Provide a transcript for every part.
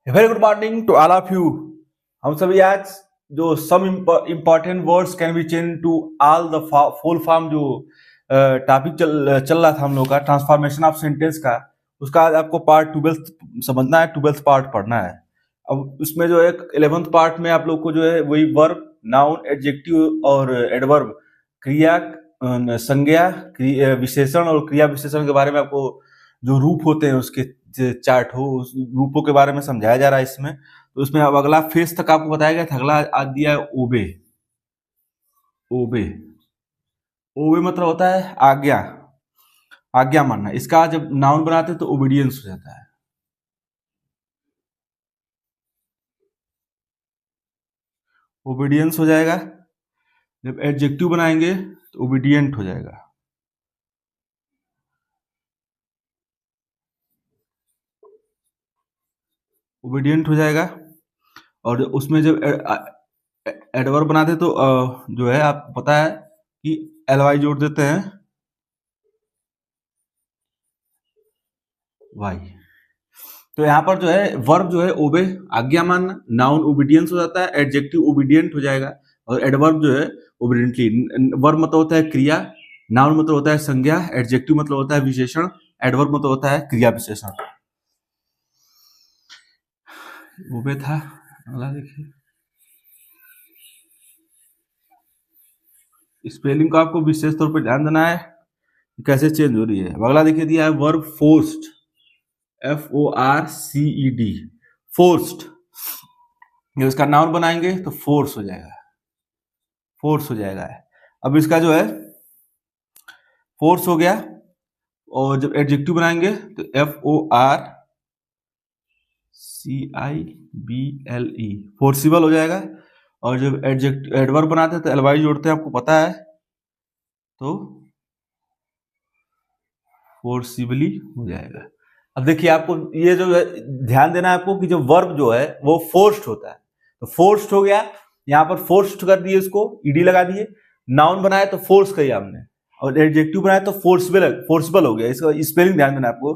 Very good morning to all of you. हम सभी आज जो some important words can be change to all the full form जो topic चल रहा था हम लोग का ट्रांसफॉर्मेशन ऑफ सेंटेंस का, उसका आज आपको पार्ट 12 समझना है, 12th पार्ट पढ़ना है। अब उसमें जो एक 11th पार्ट में आप लोग को जो है वही वर्ब, नाउन, एडजेक्टिव और एडवर्ब, क्रिया, संज्ञा, विशेषण और क्रिया विशेषण के बारे में आपको जो रूप होते हैं उसके चार्ट हो, उस रूपों के बारे में समझाया जा रहा है इसमें। तो उसमें अब अगला फेज तक आपको बताया गया था, अगला आज दिया है ओबे। ओबे ओबे मतलब होता है आज्ञा, आज्ञा मानना। इसका जब नाउन बनाते हैं तो ओबीडियंस हो जाता है। ओबीडियंस हो जाएगा। जब एडजेक्टिव बनाएंगे तो ओबीडियंट हो जाएगा। ओबीडियंट हो जाएगा। और उसमें जब एडवर्ब बनाते तो जो है आपको पता है कि एलवाई जोड़ देते हैं, वाई। तो यहाँ पर जो है वर्ब जो है ओबे, आज्ञा मानना, नाउन ओबीडियंस हो जाता है, एडजेक्टिव ओबीडियंट हो जाएगा और एडवर्ब जो है ओबीडियंटली। वर्ब मतलब होता है क्रिया, नाउन मतलब होता है संज्ञा, एडजेक्टिव मतलब होता है विशेषण, एडवर्ब मतलब होता है क्रिया विशेषण। ओबे था। अगला देखिए, स्पेलिंग को आपको विशेष तौर पर ध्यान देना है कैसे चेंज हो रही है। अगला देखिए दिया है वर्ब फोर्स्ड, FORCED, फोर्स्ड। जब इसका नाउन बनाएंगे तो फोर्स हो जाएगा, फोर्स हो जाएगा। अब इसका जो है फोर्स हो गया। और जब एडजेक्टिव बनाएंगे तो FORCIBLE, फोर्सिबल हो जाएगा। और जब एडवर्ब बनाते हैं तो एलवाई जोड़ते हैं, आपको पता है, तो फोर्सिबली हो जाएगा। अब देखिए आपको ये जो है ध्यान देना है आपको कि जो वर्ब जो है वो फोर्स्ड होता है, तो फोर्स्ड हो गया। यहाँ पर फोर्स्ड कर दिए, इसको ईडी लगा दिए। नाउन बनाया तो फोर्स किया हमने, और एडजेक्टिव बनाया तो फोर्सबल, फोर्सबल हो गया। इसका स्पेलिंग ध्यान देना आपको।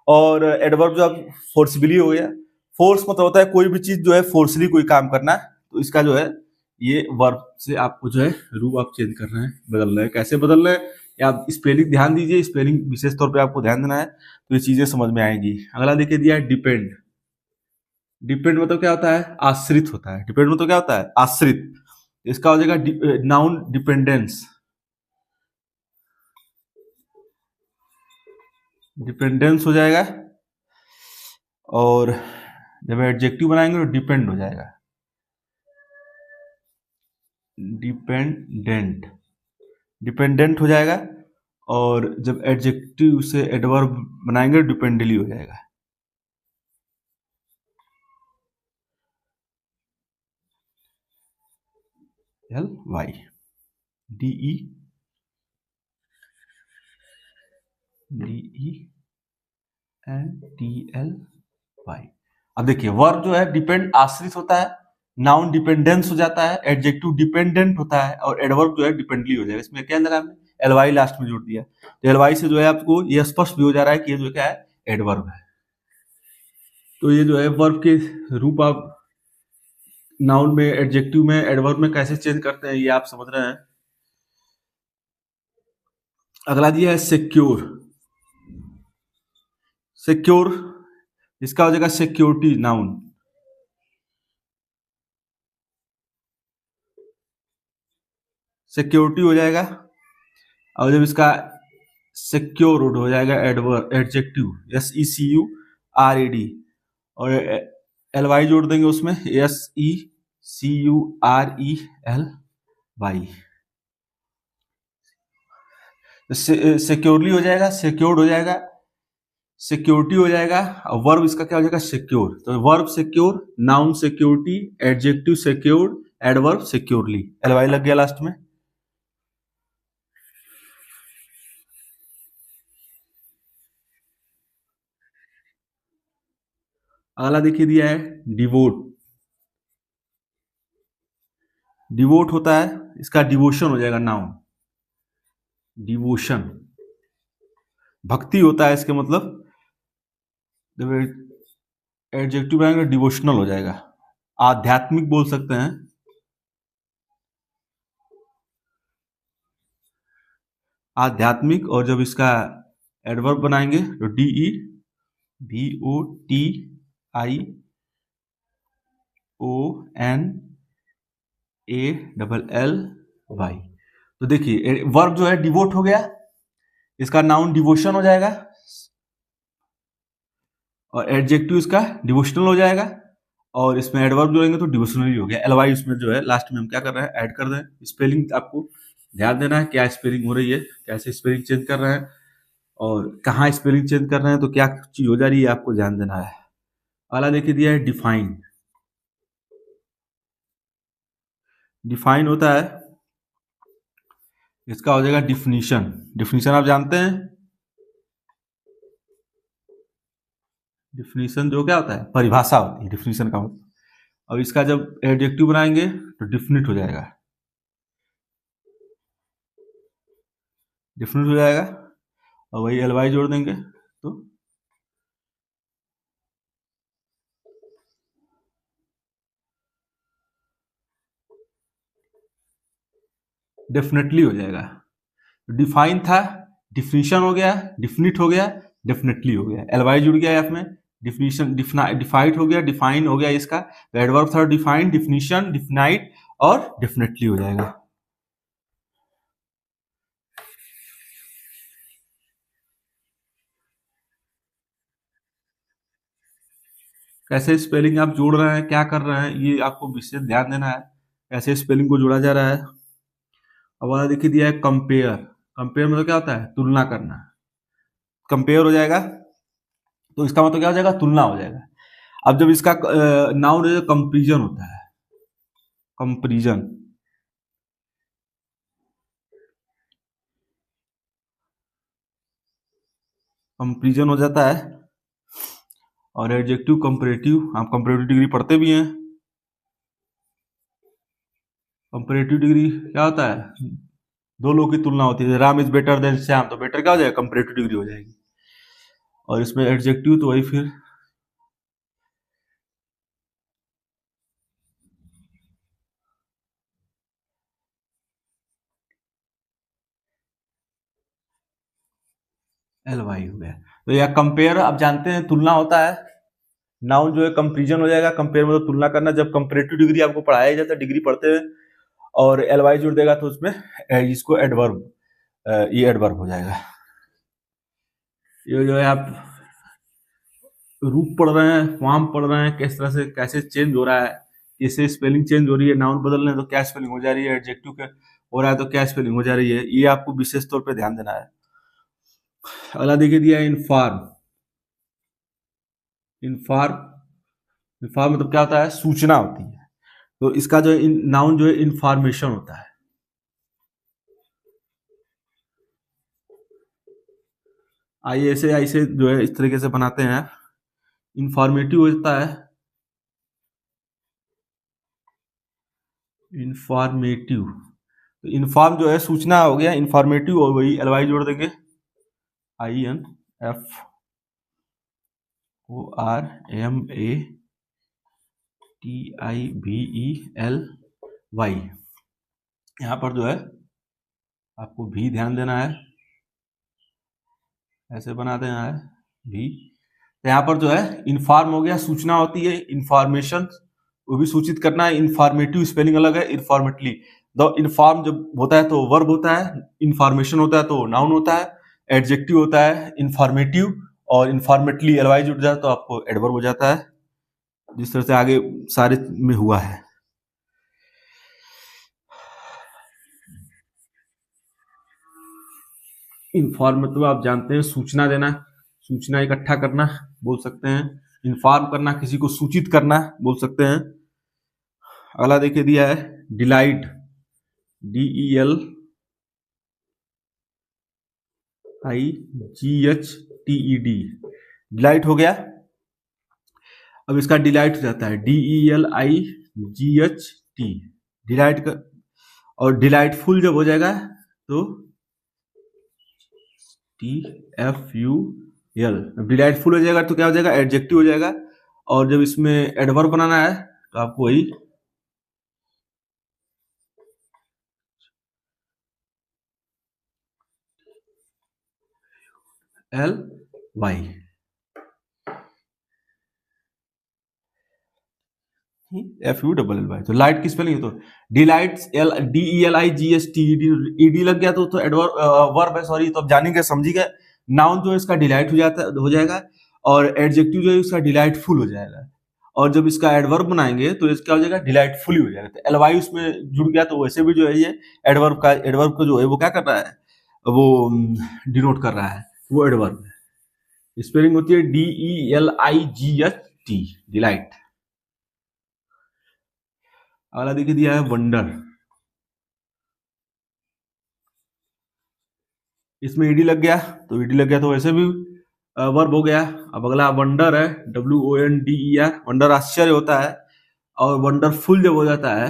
और एडवर्ब जो अब फोर्सबली हो गया। फोर्स मतलब होता है कोई भी चीज जो है फोर्सली कोई काम करना, तो इसका जो है ये वर्ब से आपको जो है रूप आप चेंज कर रहे हैं, बदल रहे हैं। कैसे बदल रहे हैं, या आप स्पेलिंग ध्यान दीजिए, स्पेलिंग विशेष तौर पे आपको ध्यान देना है तो ये चीजें समझ में आएंगी। अगला देखिए दिया है डिपेंड। डिपेंड मतलब क्या होता है, आश्रित होता है। डिपेंड मतलब क्या होता है, आश्रित। इसका हो जाएगा नाउन डिपेंडेंस, डिपेंडेंस हो जाएगा। और जब एडजेक्टिव बनाएंगे तो डिपेंड हो जाएगा, डिपेंडेंट, डिपेंडेंट हो जाएगा। और जब एडजेक्टिव से एडवर्ब बनाएंगे डिपेंडली हो जाएगा। LY DEPENDLY। अब देखिए वर्ब जो है डिपेंड आश्रित होता है, नाउन डिपेंडेंस हो जाता है, एडजेक्टिव डिपेंडेंट होता है, और एडवर्ब जो है डिपेंडली हो जाएगा। इसमें क्या लगा हमने, एलवाई लास्ट में जोड़ दिया। तो एलवाई से जो है आपको ये स्पष्ट भी हो जा रहा है कि ये जो क्या है, एडवर्ब है। तो ये जो है वर्ब के रूप आप नाउन में, एडजेक्टिव में, एडवर्ब में कैसे चेंज करते हैं ये आप समझ रहे हैं। अगला दिया है सिक्योर। सिक्योर, इसका हो जाएगा सिक्योरिटी, नाउन। सिक्योरिटी हो जाएगा। और जब इसका सिक्योर हो जाएगा एडवर्ब, एडजेक्टिव, SECURED। और LY जोड़ देंगे उसमें, SECURELY। सिक्योरली हो जाएगा, सिक्योर्ड हो जाएगा, सिक्योरिटी हो जाएगा। और वर्ब इसका क्या हो जाएगा, सिक्योर। तो verb secure, noun security, adjective secured, adverb securely. LY लग गया लास्ट में। अगला देखिए दिया है डिवोट। डिवोट होता है, इसका डिवोशन हो जाएगा, नाउन। डिवोशन, भक्ति होता है इसके मतलब। एडजेक्टिव बनाएंगे डिवोशनल हो जाएगा, आध्यात्मिक बोल सकते हैं, आध्यात्मिक। और जब इसका एडवर्ब बनाएंगे तो DEVOTIONALLY। तो देखिए वर्ब जो है डिवोट हो गया, इसका नाउन डिवोशन हो जाएगा, और एडजेक्टिव इसका डिवोशनल हो जाएगा, और इसमें एडवर्ब जोड़ेंगे तो डिवोशनल ही हो गया। एलवाई उसमें जो है लास्ट में हम क्या कर रहे हैं, ऐड कर रहे हैं। स्पेलिंग आपको ध्यान देना है, क्या स्पेलिंग हो रही है, कैसे स्पेलिंग चेंज कर रहे हैं, और कहाँ स्पेलिंग चेंज कर रहे हैं, तो क्या चीज हो जा रही है आपको ध्यान देना है। अगला देखिए दिया है डिफाइन। डिफाइन होता है, इसका हो जाएगा डिफिनीशन। डिफिनीशन आप जानते हैं, डिफिनीशन जो क्या होता है, परिभाषा होती है डिफिनीशन का मतलब। अब इसका जब एडजेक्टिव बनाएंगे तो डिफिनिट हो जाएगा, डिफिनिट हो जाएगा, और वही एलवाई जोड़ देंगे तो डेफिनेटली हो जाएगा। डिफाइन था, डिफिनीशन हो गया, डिफिनिट हो गया, डेफिनेटली हो गया, एलवाई जुड़ गया है में। डिफिनीशन डिफाइड हो गया, डिफाइन हो गया इसका, तो एडवर्ब था डिफाइन, डिफिनीशन, डिफिनाइट और डेफिनेटली हो जाएगा। कैसे स्पेलिंग आप जोड़ रहे हैं, क्या कर रहे हैं, ये आपको विशेष ध्यान देना है, कैसे स्पेलिंग को जोड़ा जा रहा है। अब वाला देखिए दिया है कंपेयर। कंपेयर मतलब क्या होता है, तुलना करना। कंपेयर हो जाएगा तो इसका मतलब क्या हो जाएगा, तुलना हो जाएगा। अब जब इसका नाउन कंपेरिजन होता है, कंपेरिजन, कंपेरिजन हो जाता है। और एडजेक्टिव कंपैरेटिव, आप कंपैरेटिव डिग्री पढ़ते भी हैं। कंपैरेटिव डिग्री क्या होता है, दो लोग की तुलना होती है, Ram is better than Shyam, तो बेटर क्या हो जाएगा, कंपैरेटिव डिग्री हो जाएगी। और इसमें एडजेक्टिव तो वही फिर एलवाई हो गया। तो यह कंपेयर आप जानते हैं तुलना होता है, नाउन जो है कंपेरिजन हो जाएगा, कंपेयर मतलब तुलना करना। जब कंपैरेटिव डिग्री आपको पढ़ाया जाता है डिग्री पढ़ते हुए, और एलवाई जुड़ देगा तो उसमें इसको एडवर्ब, ये एडवर्ब हो जाएगा। ये जो है आप रूप पढ़ रहे हैं, फॉर्म पढ़ रहे हैं, किस तरह से कैसे चेंज हो रहा है, कैसे स्पेलिंग चेंज हो रही है, नाउन बदल रहे हैं तो क्या स्पेलिंग हो जा रही है, एडजेक्टिव के हो रहा है तो क्या स्पेलिंग हो जा रही है, ये आपको विशेष तौर पे ध्यान देना है। अगला देखिए दिया है इन्फॉर्म। इन्फॉर्म, इन्फॉर्म मतलब क्या होता है, सूचना होती है। तो इसका जो है नाउन जो है इंफॉर्मेशन होता है। आइए ऐसे जो है इस तरीके से बनाते हैं। इंफॉर्मेटिव होता है, इंफॉर्मेटिव। तो इन्फॉर्म जो है सूचना हो गया, इंफॉर्मेटिव और वही एलवाई जोड़ देंगे, INFORMATIVEL। यहाँ पर जो है आपको भी ध्यान देना है, ऐसे बना देना है भी। तो यहाँ पर जो है इन्फॉर्म हो गया, सूचना होती है, इंफॉर्मेशन वो भी सूचित करना है। इंफॉर्मेटिव स्पेलिंग अलग है, इन्फॉर्मेटली। द इन्फॉर्म जब होता है तो वर्ब होता है, इंफॉर्मेशन होता है तो नाउन होता है, एडजेक्टिव होता है इंफॉर्मेटिव, और इंफॉर्मेटली एलवाई जुड़ जाए तो आपको एडवर्ब हो जाता है, जिस तरह से आगे सारे में हुआ है। इन्फॉर्म मतलब आप जानते हैं सूचना देना, सूचना इकट्ठा करना बोल सकते हैं, इन्फॉर्म करना किसी को सूचित करना बोल सकते हैं। अगला देखिए दिया है डिलाइट, DELIGHTED। डिलाइट हो गया। अब इसका डिलाइट हो जाता है DELIGHT, डिलाइट का। और डिलाइटफुल जब हो जाएगा तो TFUL। डिलाइटफुल हो जाएगा तो क्या हो जाएगा, एडजेक्टिव हो जाएगा, और जब इसमें एडवर्ब बनाना है तो आपको वही LY, FULLY। तो लाइट की स्पेलिंग है तो डिलाइट्स, DELIGHT, ED लग गया तो एडवर्ब वर्ब है, सॉरी। तो अब जानेंगे समझिएगा। नाउन जो है इसका डिलाइट हो जाएगा, और एडजेक्टिव जो है इसका डिलाइटफुल हो जाएगा। और जब इसका एडवर्ब बनाएंगे तो इसका हो जाएगा डिलाइटफुली हो जाएगा। तो LY उसमें जुड़ गया, तो वैसे भी जो है ये एडवर्ब का जो है वो क्या कर रहा है, वो डिनोट कर रहा है, वो एडवर्ब है। स्पेलिंग होती है DELIGHT, डिलाइट। अगला देखिए दिया है वंडर। इसमें ईडी लग गया, तो ईडी लग गया तो वैसे भी वर्ब हो गया। अब अगला वंडर है, WONDER। वंडर आश्चर्य होता है, और वंडरफुल जब हो जाता है,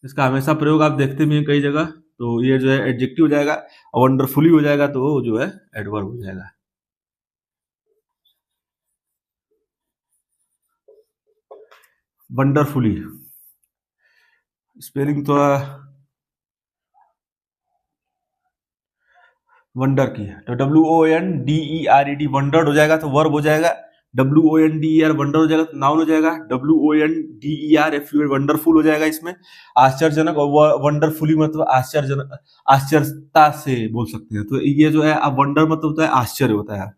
इसका हमेशा प्रयोग आप देखते भी हैं कई जगह, तो ये जो है एडजेक्टिव हो जाएगा, और वंडरफुली हो जाएगा तो वो जो है एडवर्ब हो जाएगा। वंडरफुली स्पेलिंग तो वंडर की है, तो WONDERED वंडर्ड हो जाएगा तो वर्ब हो जाएगा। WONDER वंडर हो जाएगा तो नाउन हो जाएगा। WONDERFUL वंडरफुल हो जाएगा इसमें, आश्चर्यजनक। और वंडरफुली मतलब आश्चर्यजनक, आश्चर्यता से बोल सकते हैं। तो ये जो है अब वंडर मतलब होता है आश्चर्य होता है।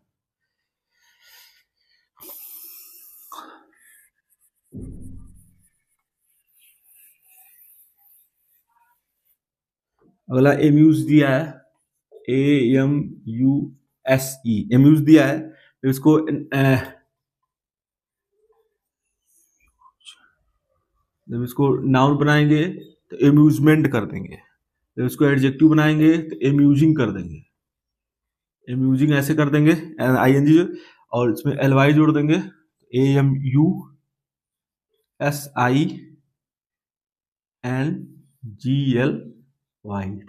अगला एम्यूज दिया है, AMUSE, एम्यूज दिया है। तो इसको जब इसको नाउन बनाएंगे तो एम्यूजमेंट कर देंगे, जब इसको एडजेक्टिव बनाएंगे तो एम्यूजिंग कर देंगे। एम्यूजिंग ऐसे कर देंगे ING, और इसमें LY जोड़ देंगे, AMUSINGLY।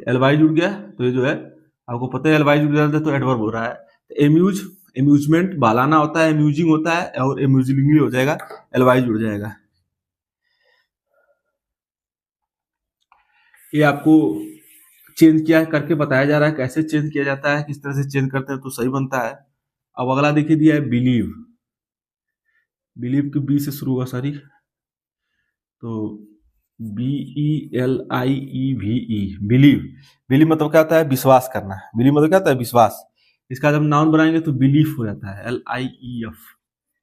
LY जुड़ गया तो ये जो है आपको पता है, LY जुड़ जाता है तो एडवर्ब हो रहा है। तो एम्यूज, एम्यूजमेंट बालाना होता है, एम्यूजिंग होता है, और एम्यूजिंगली हो जाएगा, LY जुड़ जाएगा। ये आपको चेंज किया करके बताया जा रहा है, कैसे चेंज किया जाता है, किस तरह से चेंज करते हैं तो सही बनता है। अब अगला देखिए दिया है बिलीव। बिलीव की बी से शुरू होगा सारी, तो BELIEVE, बिलीव। बिलीव मतलब क्या होता है, विश्वास करना। बिलीव मतलब क्या होता है, विश्वास। इसका जब नाउन बनाएंगे तो बिलीफ हो जाता है, LIEF।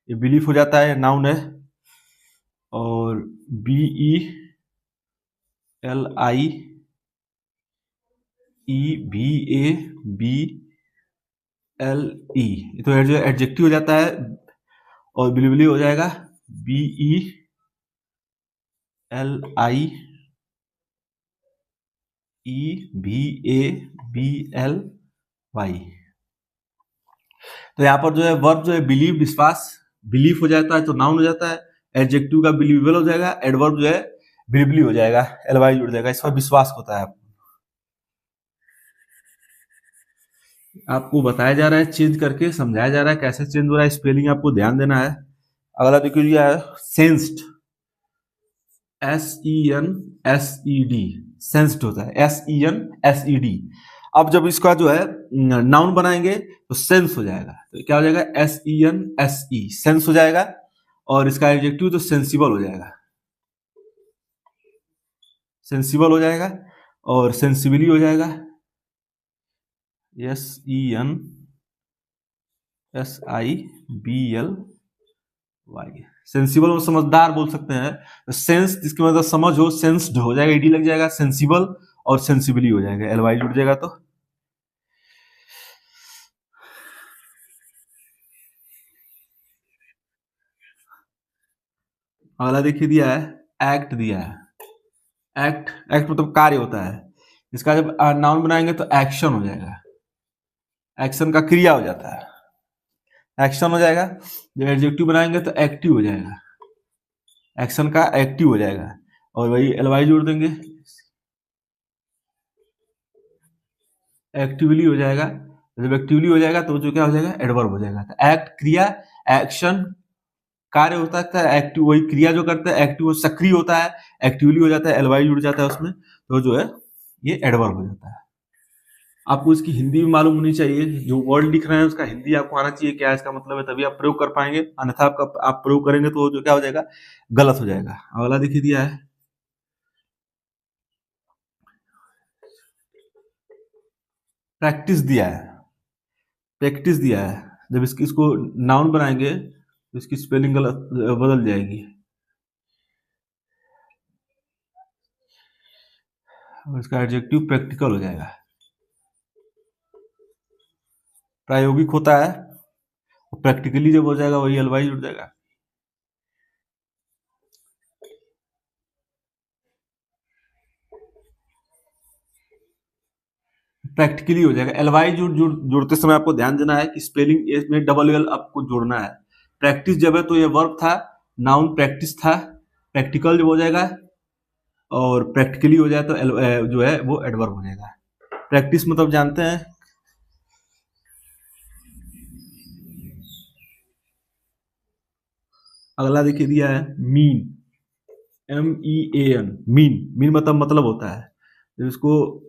ये बिलीफ हो जाता है, नाउन है। और BELIEVABLE, तो जो एडजेक्टिव हो जाता है, और बिलीवली हो जाएगा BELIEVABLY। तो यहाँ पर जो है वर्ब जो है बिलीव, विश्वास, बिलीफ हो जाता है तो नाउन हो जाता है। एडजेक्टिव का बिलीवेबल हो जाएगा, एडवर्ब जो है बिलीवली हो जाएगा, LY जुड़ जाएगा। इसका विश्वास होता है। आपको बताया जा रहा है, चेंज करके समझाया जा रहा है कैसे चेंज हो रहा है, स्पेलिंग आपको ध्यान देना है। अगला देखिए दिया है सेंस्ड, SENSED, सेंस्ड होता है, SENSED। अब जब इसका जो है नाउन बनाएंगे तो सेंस हो जाएगा, तो क्या हो जाएगा, SENSE, सेंस हो जाएगा। और इसका एडजेक्टिव तो सेंसिबल हो जाएगा, सेंसिबल हो जाएगा, और सेंसिबली हो जाएगा, SENSIBLY। सेंसिबल और समझदार बोल सकते हैं। सेंस जिसकी मतलब समझ हो, सेंस्ड हो जाएगा, ED लग जाएगा, सेंसिबल और सेंसिबली हो जाएगा, LY जुड़ जाएगा। तो अगला देखिए दिया है एक्ट दिया है। एक्ट, एक्ट मतलब कार्य होता है। इसका जब नाउन बनाएंगे तो एक्शन हो जाएगा, एक्शन का क्रिया हो जाता है, एक्शन हो जाएगा। जब एडजेक्टिव बनाएंगे तो एक्टिव हो जाएगा, एक्शन का एक्टिव हो जाएगा, और वही LY जोड़ देंगे, एक्टिवली हो जाएगा। जब एक्टिवली हो जाएगा तो जो क्या हो जाएगा, एडवर्ब हो जाएगा। तो एक्ट क्रिया, एक्शन कार्य होता है, एक्टिव वही क्रिया जो करता है, एक्टिव सक्रिय होता है, एक्टिवली हो जाता है, एलवाई जुड़ जाता है उसमें, तो जो है ये एडवर्ब हो जाता है। आपको इसकी हिंदी भी मालूम होनी चाहिए, जो वर्ड लिख रहे हैं उसका हिंदी आपको आना चाहिए, क्या इसका मतलब है, तभी आप प्रयोग कर पाएंगे, अन्यथा आप प्रयोग करेंगे तो जो क्या हो जाएगा, गलत हो जाएगा। अगला देखिए दिया है, प्रैक्टिस दिया है, प्रैक्टिस दिया है। जब इसको नाउन बनाएंगे तो इसकी स्पेलिंग गलत बदल जाएगी, और इसका एडजेक्टिव प्रैक्टिकल हो जाएगा। प्रायोगिक होता है, प्रैक्टिकली जब हो जाएगा वही एलवाई जुड़ जाएगा। प्रैक्टिकली हो जाएगा। एलवाई जोड़ते समय आपको ध्यान देना है कि स्पेलिंग में डबल एल आपको जोड़ना है। प्रैक्टिस जब है तो ये वर्ब था, नाउन प्रैक्टिस था, प्रैक्टिकल जब हो जाएगा और प्रैक्टिकली हो जाए तो जो है वो एडवर्ब हो जाएगा। प्रैक्टिस मतलब जानते हैं, अगला देखिए दिया है मीन, MEAN, मीन मतलब होता है। जब इसको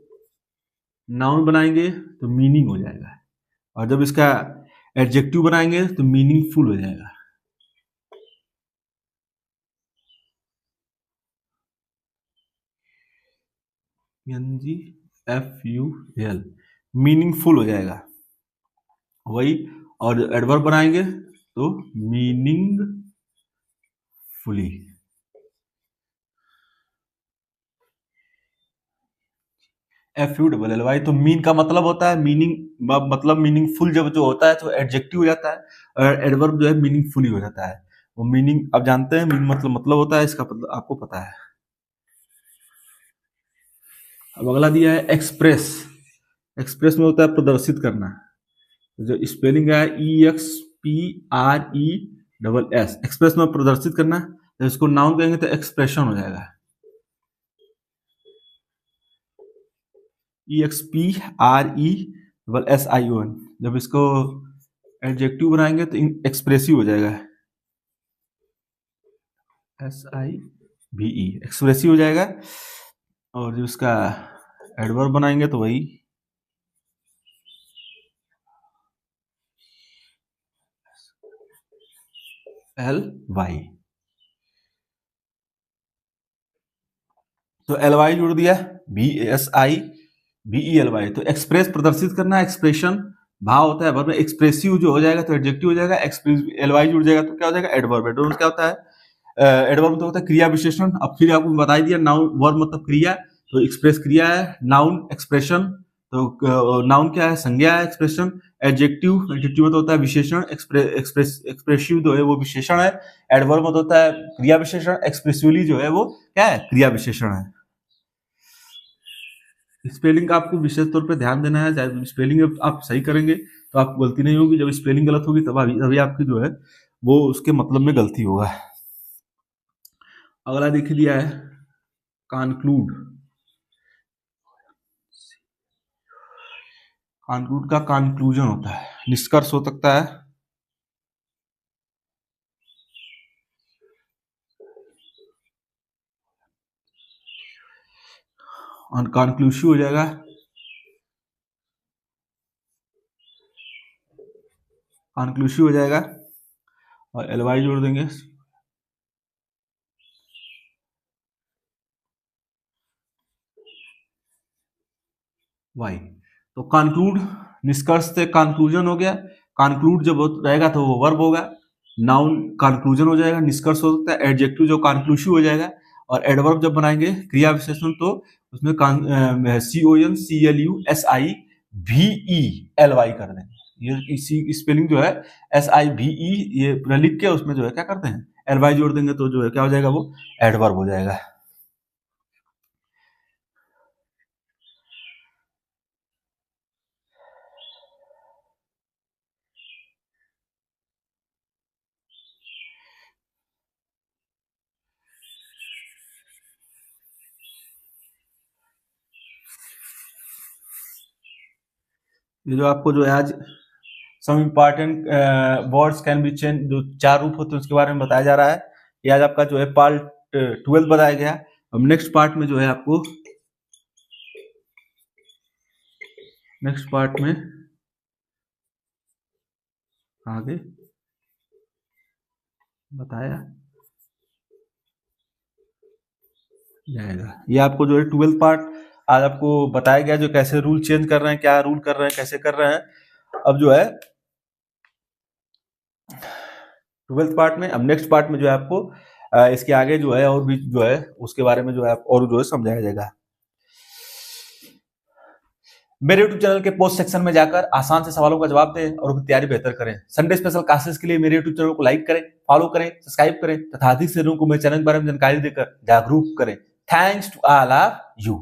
नाउन बनाएंगे तो मीनिंग हो जाएगा, और जब इसका एडजेक्टिव बनाएंगे तो मीनिंगफुल हो जाएगा। MGFUL, मीनिंगफुल हो जाएगा वही, और एडवर्ब बनाएंगे तो मीनिंगफुली। FULLY, तो मीन का मतलब होता है मीनिंग, मतलब मीनिंगफुल जब जो होता है तो एडजेक्टिव हो जाता है, और एडवर्ब जो है मीनिंगफुली हो जाता है। वो मीनिंग आप जानते हैं, मीनिंग मतलब होता है, इसका मतलब आपको पता है। अब अगला दिया है एक्सप्रेस, एक्सप्रेस में होता है प्रदर्शित करना। जो स्पेलिंग है EXPRESS, एक्सप्रेस में प्रदर्शित करना। जब इसको नाउन कहेंगे तो एक्सप्रेशन हो जाएगा, EXPRESSION। जब इसको एडजेक्टिव बनाएंगे तो एक्सप्रेसिव हो जाएगा, SIVE, एक्सप्रेसिव हो जाएगा। और जो इसका एडवर्ब बनाएंगे तो वही LY। तो LY जोड़ दिया, BASIVELY, तो एक्सप्रेस प्रदर्शित करना, एक्सप्रेशन भाव होता है वर्ब में, एक्सप्रेसिव जो हो जाएगा तो एडजेक्टिव हो जाएगा, LY जुड़ जाएगा तो क्या हो जाएगा, एडवर्ब। एडवर्ब क्या होता है, एडवर्ब मतलब होता है क्रिया विशेषण। अब फिर आपको बता दिया, नाउन वर्ब मतलब क्रिया, तो एक्सप्रेस क्रिया है, नाउन एक्सप्रेशन, तो नाउन क्या है, संज्ञा है, एक्सप्रेशन। एडजेक्टिव, एडजेक्टिव मतलब होता है विशेषण, एक्सप्रेसिव जो है वो विशेषण है। एडवर्ब मतलब होता है क्रिया विशेषण, एक्सप्रेसिवली जो है वो क्या है, क्रिया विशेषण है। स्पेलिंग का आपको विशेष तौर पे ध्यान देना है, चाहे स्पेलिंग आप सही करेंगे तो आपको गलती नहीं होगी, जब स्पेलिंग गलत होगी तब अभी आपकी जो है वो उसके मतलब में गलती होगा। अगला देख लिया है कंक्लूड, कंक्लूड का कंक्लूजन होता है, निष्कर्ष हो सकता है, और कंक्लूसिव हो जाएगा, कंक्लूसिव हो जाएगा, और एलवाई जोड़ देंगे, वाई। तो कंक्लूड निष्कर्ष से कंक्लूजन हो गया, कंक्लूड जब रहेगा तो वो वर्ब होगा, नाउन कंक्लूजन हो जाएगा, निष्कर्ष हो सकता है, एडजेक्टिव जो कंक्लूसिव हो जाएगा, और एडवर्ब जब बनाएंगे क्रिया विशेषण तो उसमें CONCLUSIVELY कर देंगे। ये इसी स्पेलिंग जो है SIVE, ये पूरा लिख के उसमें जो है क्या करते हैं, एलवाई जोड़ देंगे तो जो है क्या हो जाएगा, वो एडवर्ब हो जाएगा। ये जो आपको जो है आज some important words can be change, जो 4 रूप होते हैं उसके बारे में बताया जा रहा है। ये आज आपका जो है पार्ट 12 बताया गया। अब नेक्स्ट पार्ट में जो है आपको नेक्स्ट पार्ट में आगे बताया जाएगा। ये आपको जो है 12th पार्ट आज आपको बताया गया, जो कैसे रूल चेंज कर रहे हैं, क्या रूल कर रहे हैं, कैसे कर रहे हैं। अब जो है 12th पार्ट में, अब नेक्स्ट पार्ट में जो है आपको इसके आगे जो है और भी जो है उसके बारे में जो है और जो है समझाया जाएगा। मेरे YouTube चैनल के पोस्ट सेक्शन में जाकर आसान से सवालों का जवाब दें और उनकी तैयारी बेहतर करें। संडे स्पेशल क्लासेस के लिए मेरे YouTube चैनल को लाइक करें, फॉलो करें, सब्सक्राइब करें तथा अधिक से लोगों को मेरे चैनल के बारे में जानकारी देकर जागरूक करें। Thanks to all of you.